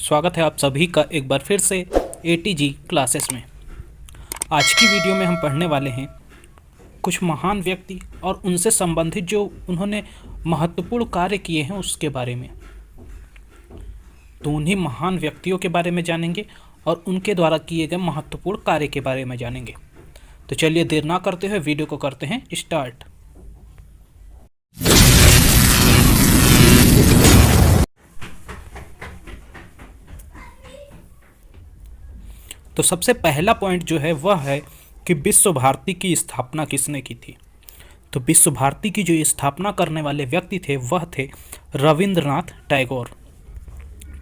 स्वागत है आप सभी का एक बार फिर से ATG क्लासेस में। आज की वीडियो में हम पढ़ने वाले हैं कुछ महान व्यक्ति और उनसे संबंधित जो उन्होंने महत्वपूर्ण कार्य किए हैं उसके बारे में। तो उन्हीं महान व्यक्तियों के बारे में जानेंगे और उनके द्वारा किए गए महत्वपूर्ण कार्य के बारे में जानेंगे। तो चलिए देर ना करते हुए वीडियो को करते हैं स्टार्ट। तो सबसे पहला पॉइंट जो है वह है कि विश्व भारती की स्थापना किसने की थी। तो विश्व भारती की जो स्थापना करने वाले व्यक्ति थे वह थे रविंद्रनाथ टैगोर।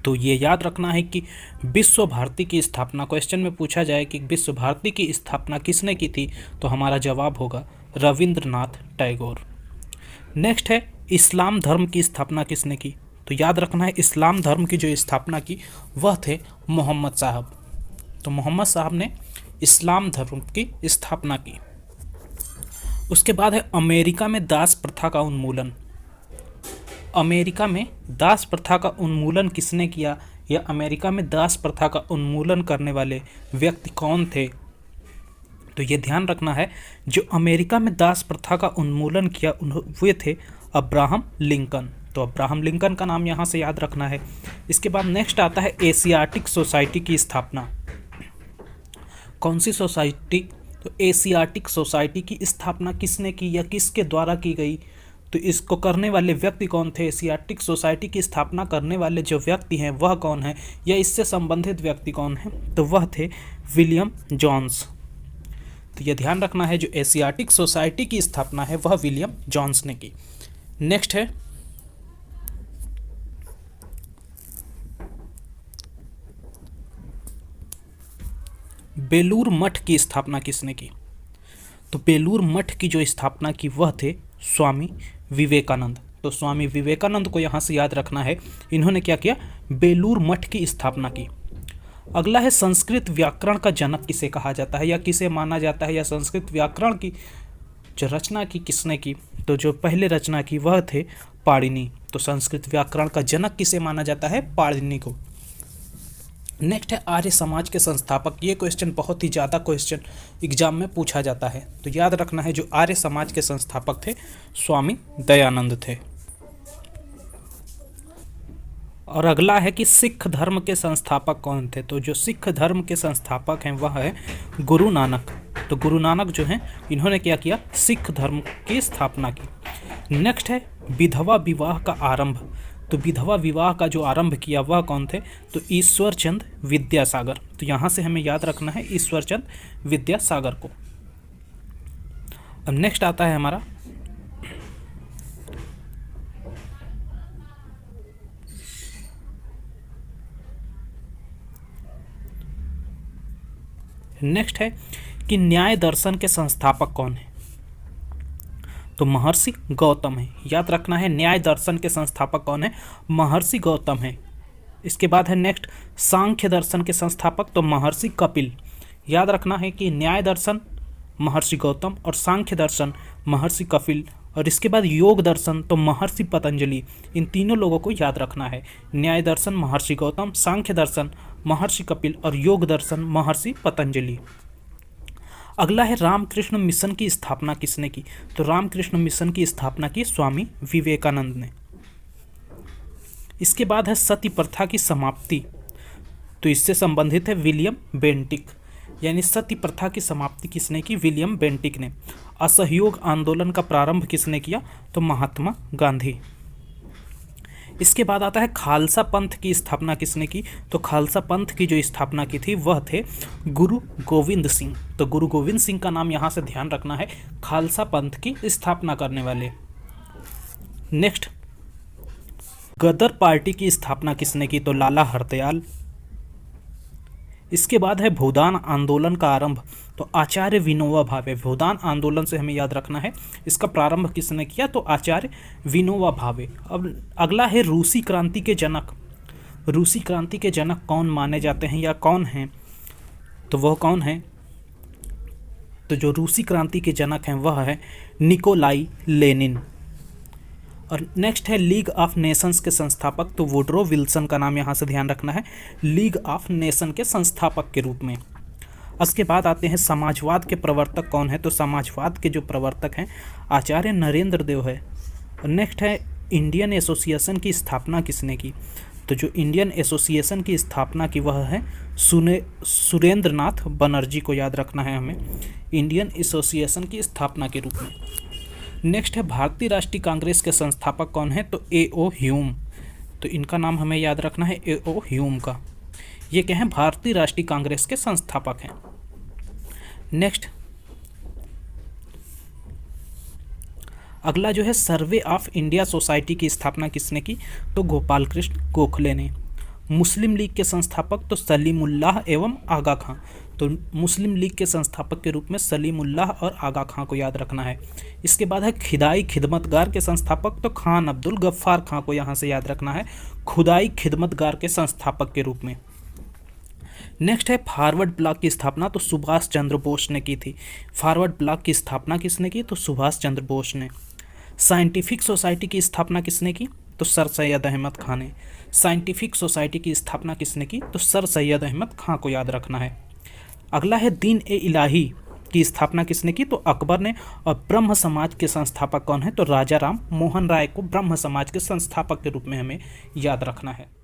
तो ये याद रखना है कि विश्व भारती की स्थापना, क्वेश्चन में पूछा जाए कि विश्व भारती की स्थापना किसने की थी, तो हमारा जवाब होगा रविंद्रनाथ टैगोर। नेक्स्ट है इस्लाम धर्म की स्थापना किसने की। तो याद रखना है इस्लाम धर्म की जो स्थापना की वह थे मोहम्मद साहब। तो मोहम्मद साहब ने इस्लाम धर्म की स्थापना की। उसके बाद है अमेरिका में दास प्रथा का उन्मूलन। अमेरिका में दास प्रथा का उन्मूलन किसने किया, या अमेरिका में दास प्रथा का उन्मूलन करने वाले व्यक्ति कौन थे। तो ये ध्यान रखना है जो अमेरिका में दास प्रथा का उन्मूलन किया वे थे अब्राहम लिंकन। तो अब्राहम लिंकन का नाम यहाँ से याद रखना है। इसके बाद नेक्स्ट आता है एशियाटिक सोसाइटी की स्थापना। कौन सी सोसाइटी, तो एशियाटिक सोसाइटी की स्थापना किसने की या किसके द्वारा की गई। तो इसको करने वाले व्यक्ति कौन थे, एशियाटिक सोसाइटी की स्थापना करने वाले जो व्यक्ति हैं वह कौन है, या इससे संबंधित व्यक्ति कौन है, तो वह थे विलियम जोन्स। तो यह ध्यान रखना है जो एशियाटिक सोसाइटी की स्थापना है वह विलियम जोन्स ने की। नेक्स्ट है बेलूर मठ की स्थापना किसने की। तो बेलूर मठ की जो स्थापना की वह थे स्वामी विवेकानंद। तो स्वामी विवेकानंद को यहाँ से याद रखना है, इन्होंने क्या किया, बेलूर मठ की स्थापना की। अगला है संस्कृत व्याकरण का जनक किसे कहा जाता है या किसे माना जाता है, या संस्कृत व्याकरण की जो रचना की किसने की। तो जो पहले रचना की वह थे पाणिनि। तो संस्कृत व्याकरण का जनक किसे माना जाता है, पाणिनि को। नेक्स्ट है आर्य समाज के संस्थापक। ये क्वेश्चन बहुत ही ज़्यादा क्वेश्चन एग्जाम में पूछा जाता है। तो याद रखना है जो आर्य समाज के संस्थापक थे स्वामी दयानंद थे। और अगला है कि सिख धर्म के संस्थापक कौन थे। तो जो सिख धर्म के संस्थापक हैं वह है गुरु नानक। तो गुरु नानक जो हैं इन्होंने क्या किया, सिख धर्म की स्थापना की। नेक्स्ट है विधवा विवाह का आरंभ। तो विधवा विवाह का जो आरंभ किया वह कौन थे, तो ईश्वर चंद विद्यासागर। तो यहाँ से हमें याद रखना है ईश्वर चंद विद्यासागर को। अब नेक्स्ट आता है हमारा नेक्स्ट है कि न्याय दर्शन के संस्थापक कौन है। तो महर्षि गौतम है। याद रखना है न्याय दर्शन के संस्थापक कौन है, महर्षि गौतम है। इसके बाद है नेक्स्ट सांख्य दर्शन के संस्थापक, तो महर्षि कपिल। याद रखना है कि न्याय दर्शन महर्षि गौतम और सांख्य दर्शन महर्षि कपिल। और इसके बाद योग दर्शन तो महर्षि पतंजलि। इन तीनों लोगों को याद रखना है, न्याय दर्शन महर्षि गौतम, सांख्य दर्शन महर्षि कपिल और योग दर्शन महर्षि पतंजलि। अगला है रामकृष्ण मिशन की स्थापना किसने की। तो रामकृष्ण मिशन की स्थापना की स्वामी विवेकानंद ने। इसके बाद है सती प्रथा की समाप्ति। तो इससे संबंधित है विलियम बेंटिक। यानी सती प्रथा की समाप्ति किसने की, विलियम बेंटिक ने। असहयोग आंदोलन का प्रारंभ किसने किया, तो महात्मा गांधी। इसके बाद आता है खालसा पंथ की स्थापना किसने की। तो खालसा पंथ की जो स्थापना की थी वह थे गुरु गोविंद सिंह। तो गुरु गोविंद सिंह का नाम यहाँ से ध्यान रखना है, खालसा पंथ की स्थापना करने वाले। नेक्स्ट गदर पार्टी की स्थापना किसने की, तो लाला हरदयाल। इसके बाद है भूदान आंदोलन का आरंभ। तो आचार्य विनोबा भावे। भूदान आंदोलन से हमें याद रखना है इसका प्रारंभ किसने किया, तो आचार्य विनोबा भावे। अब अगला है रूसी क्रांति के जनक। रूसी क्रांति के जनक कौन माने जाते हैं या कौन हैं, तो वह कौन है, तो जो रूसी क्रांति के जनक हैं वह है निकोलाई लेनिन। और नेक्स्ट है लीग ऑफ नेशंस के संस्थापक, तो वुडरो विल्सन का नाम यहाँ से ध्यान रखना है, लीग ऑफ नेशन के संस्थापक के रूप में। उसके बाद आते हैं समाजवाद के प्रवर्तक कौन है, तो समाजवाद के जो प्रवर्तक हैं आचार्य नरेंद्र देव है। और नेक्स्ट है इंडियन एसोसिएशन की स्थापना किसने की, तो जो इंडियन एसोसिएशन की स्थापना की वह है सुरेंद्र नाथ बनर्जी को याद रखना है हमें इंडियन एसोसिएशन की स्थापना के रूप में। नेक्स्ट है भारतीय राष्ट्रीय कांग्रेस के संस्थापक कौन है, तो A.O. ह्यूम, तो इनका नाम हमें याद रखना है A.O. ह्यूम का। ये क्या हैं, भारतीय राष्ट्रीय कांग्रेस के संस्थापक हैं। नेक्स्ट अगला जो है सर्वे ऑफ इंडिया सोसाइटी की स्थापना किसने की, तो गोपाल कृष्ण गोखले ने। मुस्लिम लीग के संस्थापक तो सलीमुल्लाह एवं आगा खां, तो मुस्लिम लीग के संस्थापक के रूप में सलीमुल्लाह और आगा खां को याद रखना है। इसके बाद है खुदाई खिदमतगार के संस्थापक, तो खान अब्दुल गफ्फार खां को यहाँ से याद रखना है खुदाई खिदमतगार के संस्थापक के रूप में। नेक्स्ट है फॉरवर्ड ब्लॉक की स्थापना, तो सुभाष चंद्र बोस ने की थी। फॉरवर्ड ब्लॉक की स्थापना किसने की, तो सुभाष चंद्र बोस ने। साइंटिफिक सोसाइटी की स्थापना किसने की, तो सर सैयद अहमद खां ने। साइंटिफिक सोसाइटी की स्थापना किसने की, तो सर सैयद अहमद खां को याद रखना है। अगला है दीन ए इलाही की स्थापना किसने की, तो अकबर ने। और ब्रह्म समाज के संस्थापक कौन है, तो राजा राम मोहन राय को ब्रह्म समाज के संस्थापक के रूप में हमें याद रखना है।